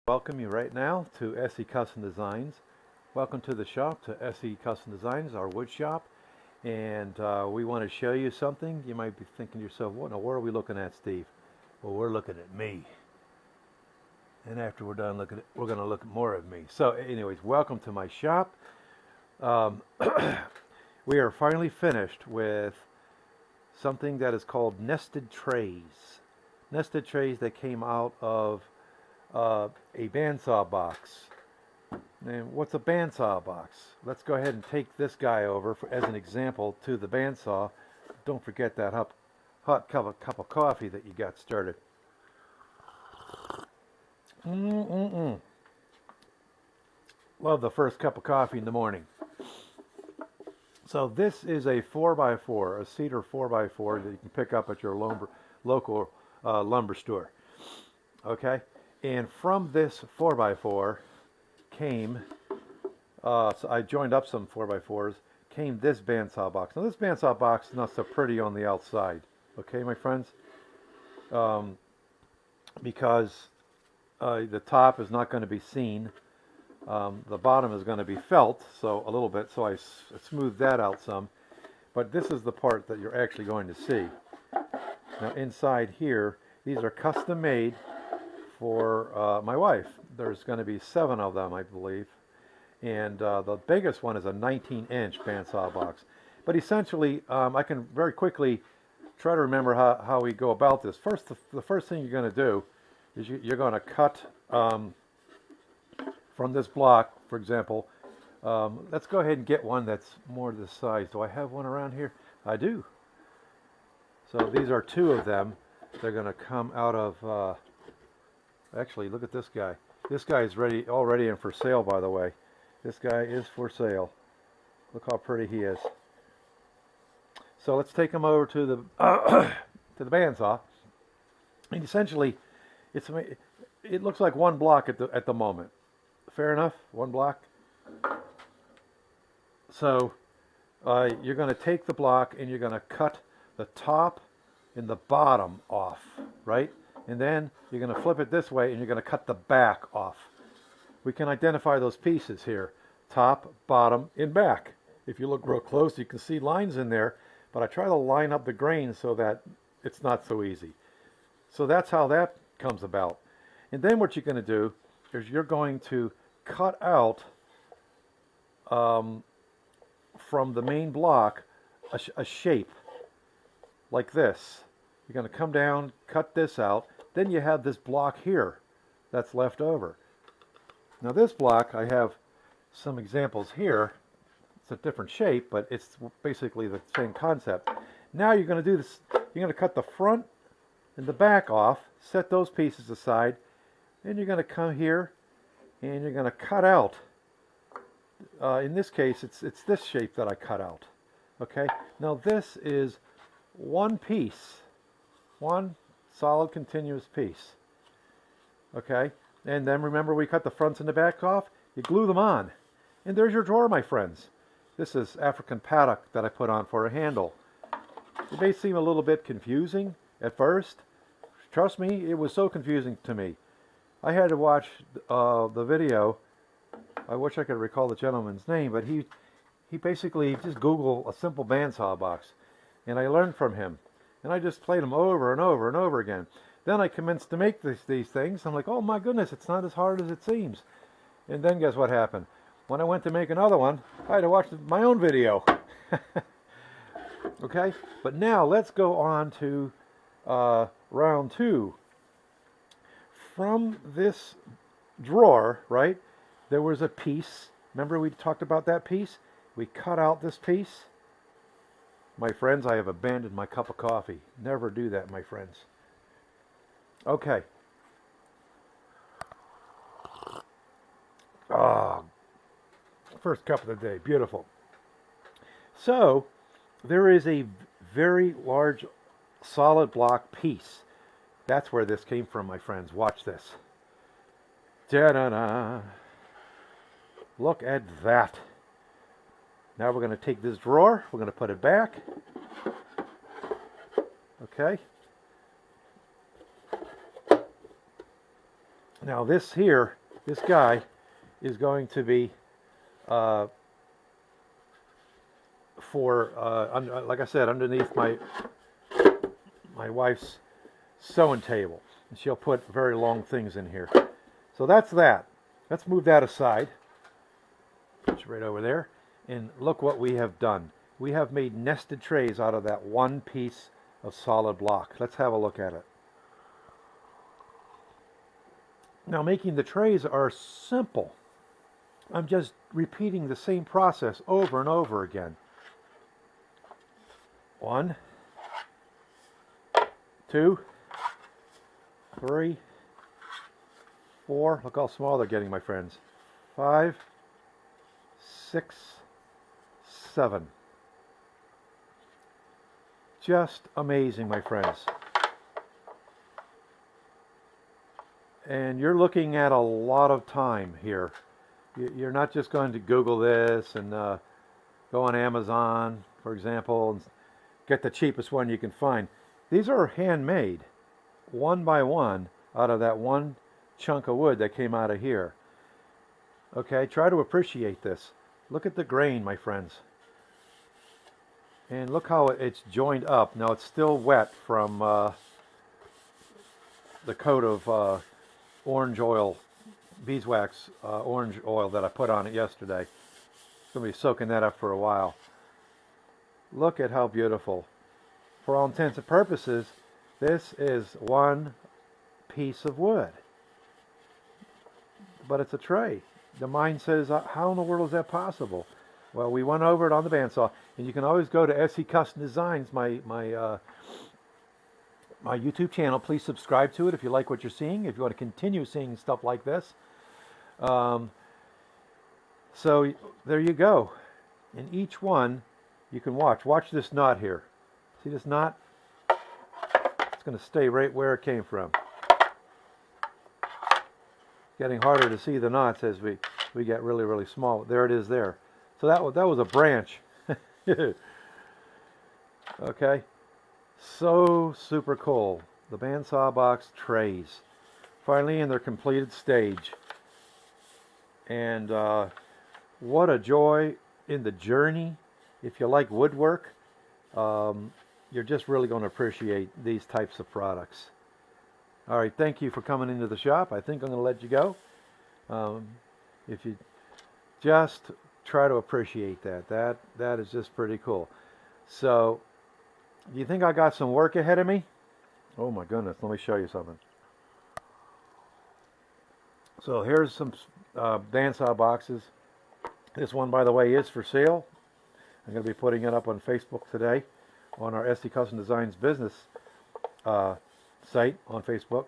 Welcome you right now to SE Custom Designs. Welcome to the shop, to SE Custom Designs, our wood shop. And we want to show you something. You might be thinking to yourself, what in the world are we looking at, Steve? Well, we're looking at me. And after we're done looking at it, we're going to look at more of me. So anyways, welcome to my shop. We are finally finished with something that is called nested trays. Nested trays that came out of a bandsaw box. And what's a bandsaw box? Let's go ahead and take this guy over as an example to the bandsaw. Don't forget that hot cup of coffee that you got started. Love the first cup of coffee in the morning. So this is a 4x4, a cedar 4x4 that you can pick up at your local lumber store. Okay? And from this 4x4 came, so I joined up some 4x4s, came this bandsaw box. Now this bandsaw box is not so pretty on the outside, okay, my friends? Because the top is not going to be seen. The bottom is going to be felt, so a little bit, so I smoothed that out some. But this is the part that you're actually going to see. Now inside here, these are custom made for my wife. There's going to be 7 of them, I believe. And the biggest one is a 19-inch bandsaw box. But essentially, I can very quickly try to remember how we go about this. First, the first thing you're going to do is you're going to cut from this block, for example. Let's go ahead and get one that's more this size. Do I have one around here? I do. So these are 2 of them. They're going to come out of... Actually, look at this guy. This guy is already in for sale, by the way. This guy is for sale. Look how pretty he is. So let's take him over to the to the bandsaw. And essentially, it looks like 1 block at the moment. Fair enough? 1 block. So you're going to take the block and you're going to cut the top and the bottom off, right? And then you're going to flip it this way and you're going to cut the back off. We can identify those pieces here. Top, bottom, and back. If you look real close, you can see lines in there, but I try to line up the grain so that it's not so easy. So that's how that comes about. And then what you're going to do is you're going to cut out from the main block a shape like this. You're going to come down, cut this out. Then you have this block here that's left over. Now this block, I have some examples here. It's a different shape, but it's basically the same concept. Now you're going to do this. You're going to cut the front and the back off, set those pieces aside, and you're going to come here and you're going to cut out. In this case, it's this shape that I cut out. Okay. Now this is one piece, one solid continuous piece. Okay, and then remember we cut the fronts and the back off. You glue them on, and there's your drawer, my friends. This is African paddock that I put on for a handle. It may seem a little bit confusing at first. Trust me, it was so confusing to me. I had to watch the video. I wish I could recall the gentleman's name, but he basically just Googled a simple bandsaw box, and I learned from him. And I just played them over and over and over again. Then I commenced to make these things. I'm like, oh my goodness, it's not as hard as it seems. And then guess what happened? When I went to make another one, I had to watch my own video. Okay? But now let's go on to round 2. From this drawer, right, there was a piece. Remember we talked about that piece? We cut out this piece. My friends, I have abandoned my cup of coffee. Never do that, my friends. Okay. Ah, first cup of the day. Beautiful. So, there is a very large solid block piece. That's where this came from, my friends. Watch this. Da-da-da. Look at that. Now we're going to take this drawer, we're going to put it back. Okay. Now this here, this guy is going to be like I said, underneath my wife's sewing table. And she'll put very long things in here. So that's that. Let's move that aside. It's right over there. And look what we have done. We have made nested trays out of that one piece of solid block. Let's have a look at it. Now, making the trays are simple. I'm just repeating the same process over and over again. 1, 2, 3, 4. Look how small they're getting, my friends. 5, 6, 7. Just amazing, my friends. And you're looking at a lot of time here. You're not just going to Google this and go on Amazon, for example, and get the cheapest one you can find. These are handmade, one by one, out of that one chunk of wood that came out of here. Okay, try to appreciate this. Look at the grain, my friends. And look how it's joined up. Now it's still wet from the coat of orange oil, beeswax orange oil that I put on it yesterday. It's going to be soaking that up for a while. Look at how beautiful. For all intents and purposes, this is one piece of wood. But it's a tray. The mind says, how in the world is that possible? Well, we went over it on the bandsaw, and you can always go to SC Custom Designs, my YouTube channel. Please subscribe to it if you like what you're seeing, if you want to continue seeing stuff like this. So there you go. In each one, you can watch this knot here. See this knot? It's going to stay right where it came from. Getting harder to see the knots as we get really, really small. There it is there. So that was a branch. Okay. So super cool. The bandsaw box trays. Finally in their completed stage. And what a joy in the journey. If you like woodwork, you're just really going to appreciate these types of products. All right, thank you for coming into the shop. I think I'm going to let you go. If you just try to appreciate that is just pretty cool. So, do you think I got some work ahead of me? Oh my goodness, let me show you something. So here's some bandsaw boxes. This one, by the way, is for sale. I'm going to be putting it up on Facebook today on our SC Custom Designs business site on Facebook.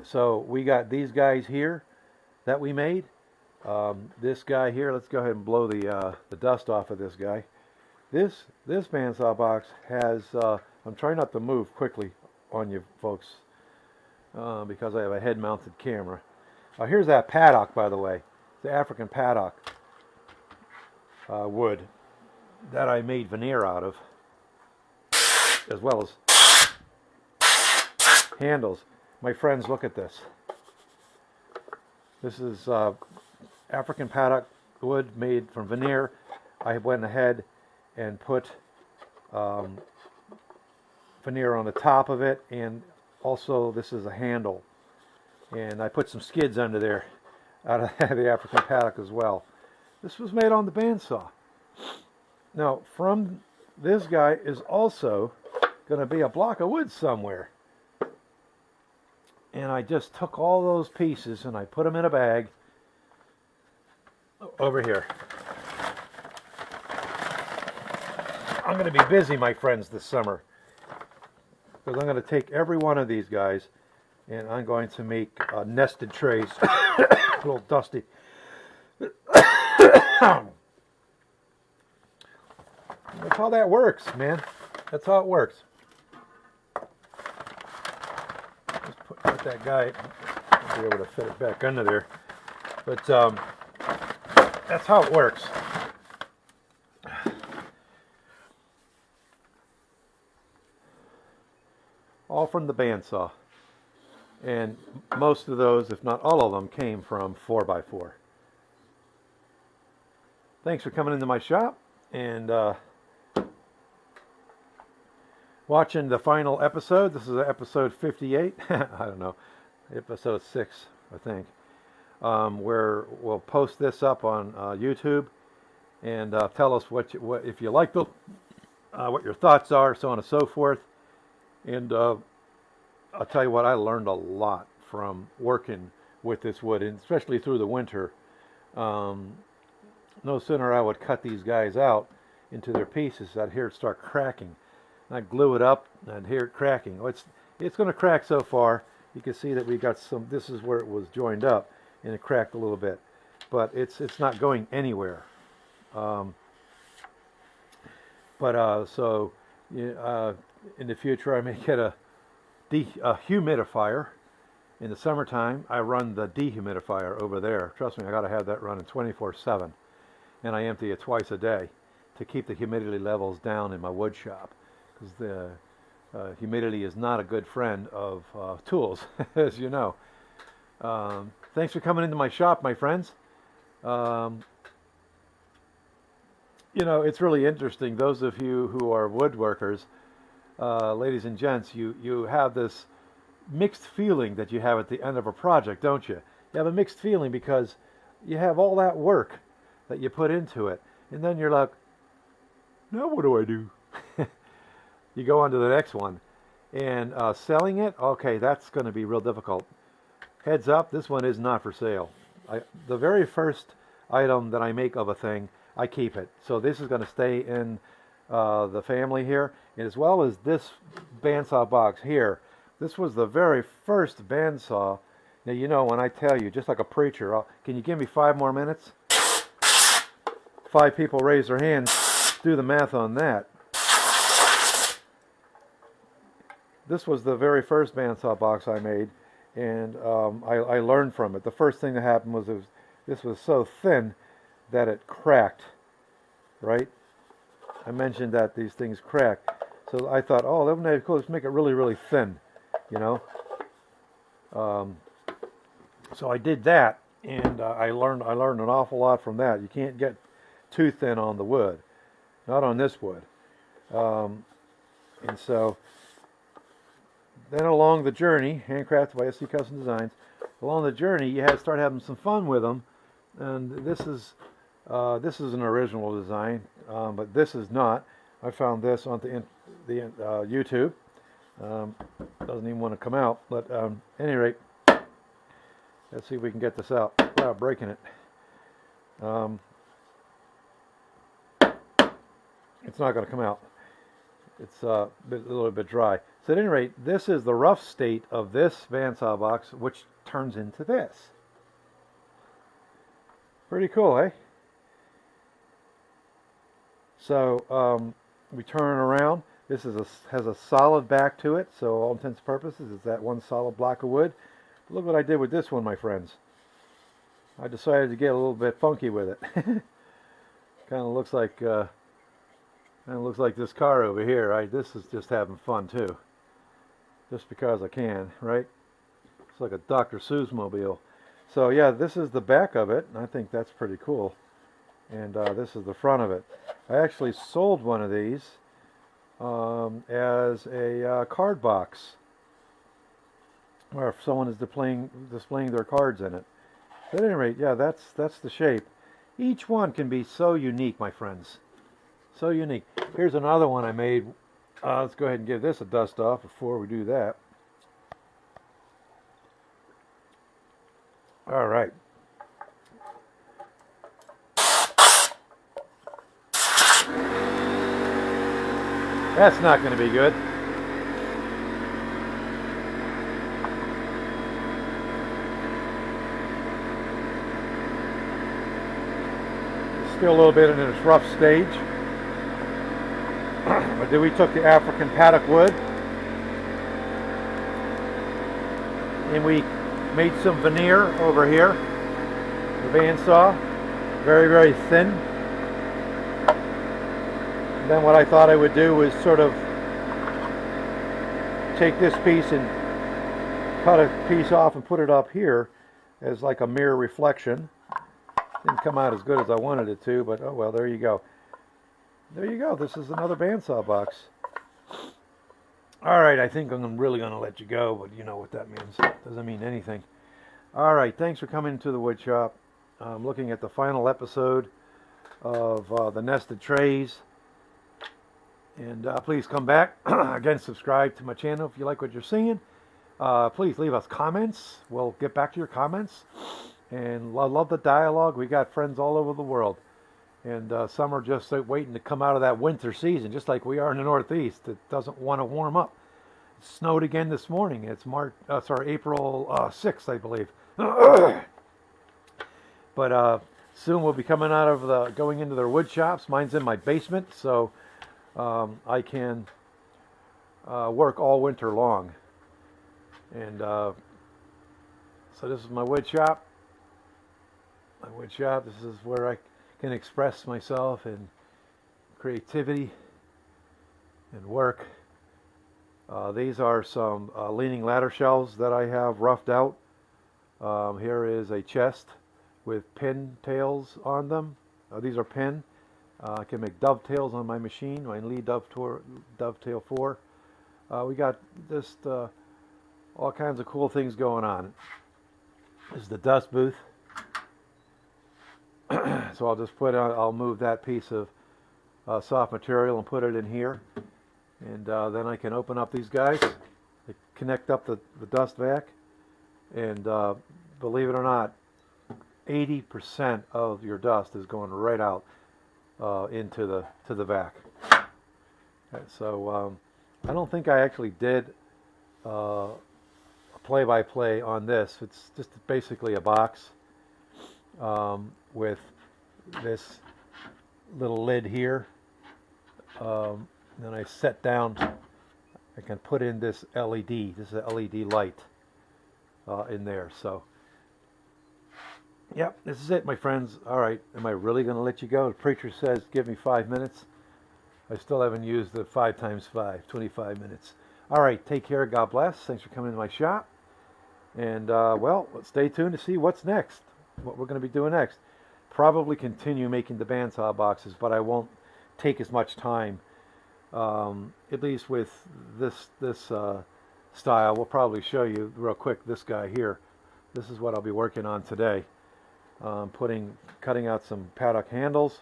So we got these guys here that we made. This guy here, let's go ahead and blow the dust off of this guy. This bandsaw box has, I'm trying not to move quickly on you folks because I have a head-mounted camera. Here's that paddock, by the way, the African paddock wood that I made veneer out of, as well as handles. My friends, look at this. This is African paddock wood made from veneer. I went ahead and put veneer on the top of it, and also this is a handle. And I put some skids under there out of the African paddock as well. This was made on the bandsaw. Now, from this guy is also going to be a block of wood somewhere. And I just took all those pieces and I put them in a bag over here. I'm going to be busy, my friends, this summer, because I'm going to take every one of these guys and I'm going to make nested trays. A little dusty. That's how that works, man. That's how it works. Put that guy, I'll be able to fit it back under there, but that's how it works. All from the bandsaw. And most of those, if not all of them, came from 4x4. Thanks for coming into my shop and watching the final episode. This is episode 58. I don't know, episode 6, I think, where we'll post this up on YouTube and tell us what if you like the what your thoughts are, so on and so forth. And I'll tell you what, I learned a lot from working with this wood, and especially through the winter. No sooner I would cut these guys out into their pieces, I'd hear it start cracking. And I'd glue it up, and I'd hear it cracking. Well, it's going to crack so far. You can see that we got some. This is where it was joined up, and it cracked a little bit, but it's not going anywhere. So in the future, I may get a humidifier. In the summertime, I run the dehumidifier over there. Trust me, I got to have that running 24/7, and I empty it twice a day to keep the humidity levels down in my wood shop, because the humidity is not a good friend of tools, as you know. Thanks for coming into my shop, my friends. You know, it's really interesting. Those of you who are woodworkers, ladies and gents, you have this mixed feeling that you have at the end of a project, don't you? You have a mixed feeling because you have all that work that you put into it, and then you're like, now what do I do? You go on to the next one, and selling it, okay, that's going to be real difficult. Heads up, this one is not for sale. The very first item that I make of a thing, I keep it. So this is going to stay in the family here, as well as this bandsaw box here. This was the very first bandsaw. Now, you know, when I tell you, just like a preacher, can you give me 5 more minutes? 5 people raise their hands. Do the math on that. This was the very first bandsaw box I made, and I learned from it. The first thing that happened was this was so thin that it cracked, right? I mentioned that these things crack. So I thought, oh, that would be cool. Let's make it really, really thin, you know. So I did that, and I learned an awful lot from that. You can't get too thin on the wood, not on this wood. And so then along the journey, handcrafted by SC Custom Designs, along the journey you had to start having some fun with them. And this is an original design, but this is not. I found this on the YouTube. Doesn't even want to come out, but at any rate, let's see if we can get this out without breaking it. It's not going to come out. It's a little bit dry. So at any rate, this is the rough state of this bandsaw box, which turns into this. Pretty cool, eh? So we turn it around. This has a solid back to it, so all intents and purposes, it's that one solid block of wood. But look what I did with this one, my friends. I decided to get a little bit funky with it. Kind of looks like this car over here. Right? This is just having fun too, just because I can, right? It's like a Dr. Seuss mobile. So yeah, this is the back of it, and I think that's pretty cool. And this is the front of it. I actually sold one of these as a card box, or if someone is displaying their cards in it. But at any rate, yeah, that's the shape. Each one can be so unique, my friends. So unique. Here's another one I made. Let's go ahead and give this a dust off before we do that. All right. That's not going to be good. It's still a little bit in its rough stage. But then we took the African paddock wood and we made some veneer over here. The bandsaw, very, very thin. And then what I thought I would do was sort of take this piece and cut a piece off and put it up here as like a mirror reflection. Didn't come out as good as I wanted it to, but oh well, there you go. There you go. This is another bandsaw box. All right, I think I'm really going to let you go, but you know what that means. Doesn't mean anything. All right, thanks for coming to the wood shop. I'm looking at the final episode of the nested trays. And please come back. Again, subscribe to my channel if you like what you're seeing. Please leave us comments. We'll get back to your comments. And I love the dialogue. We got friends all over the world. And some are just waiting to come out of that winter season, just like we are in the Northeast. It doesn't want to warm up. It snowed again this morning. It's April 6th, I believe. But soon we'll be coming out of going into their wood shops. Mine's in my basement, so I can work all winter long. And so this is my wood shop. My wood shop. This is where I can express myself in creativity and work. These are some leaning ladder shelves that I have roughed out. Here is a chest with pin tails on them. These are pin. I can make dovetails on my machine, my Lee Dovetail 4. We got just all kinds of cool things going on. This is the dust booth. So I'll just I'll move that piece of soft material and put it in here. And then I can open up these guys, connect up the dust vac, and believe it or not, 80% of your dust is going right out into the vac. So I don't think I actually did a play-by-play on this. It's just basically a box with this little lid here. Then I set down, I can put in this LED. This is an LED light in there. So, yep, this is it, my friends. All right, am I really going to let you go? The preacher says, give me 5 minutes. I still haven't used the 5 times 5, 25 minutes. All right, take care. God bless. Thanks for coming to my shop. And, well, stay tuned to see what's next, what we're going to be doing next. Probably continue making the bandsaw boxes, but I won't take as much time. At least with this style. We'll probably show you real quick this guy here. This is what I'll be working on today. Cutting out some paddock handles,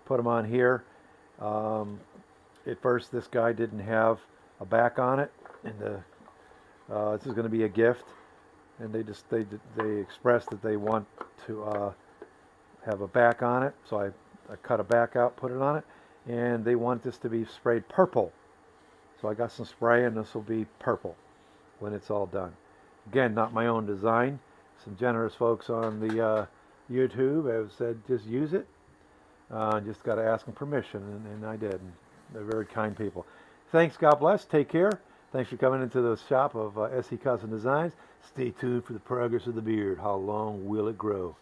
put them on here. At first this guy didn't have a back on it, and this is going to be a gift, and they expressed that they want to have a back on it, so I cut a back out, put it on it, and they want this to be sprayed purple. So I got some spray, and this will be purple when it's all done. Again, not my own design. Some generous folks on the YouTube have said just use it. Just got to ask them permission, and I did. And they're very kind people. Thanks, God bless, take care. Thanks for coming into the shop of SE Custom Designs. Stay tuned for the progress of the beard. How long will it grow?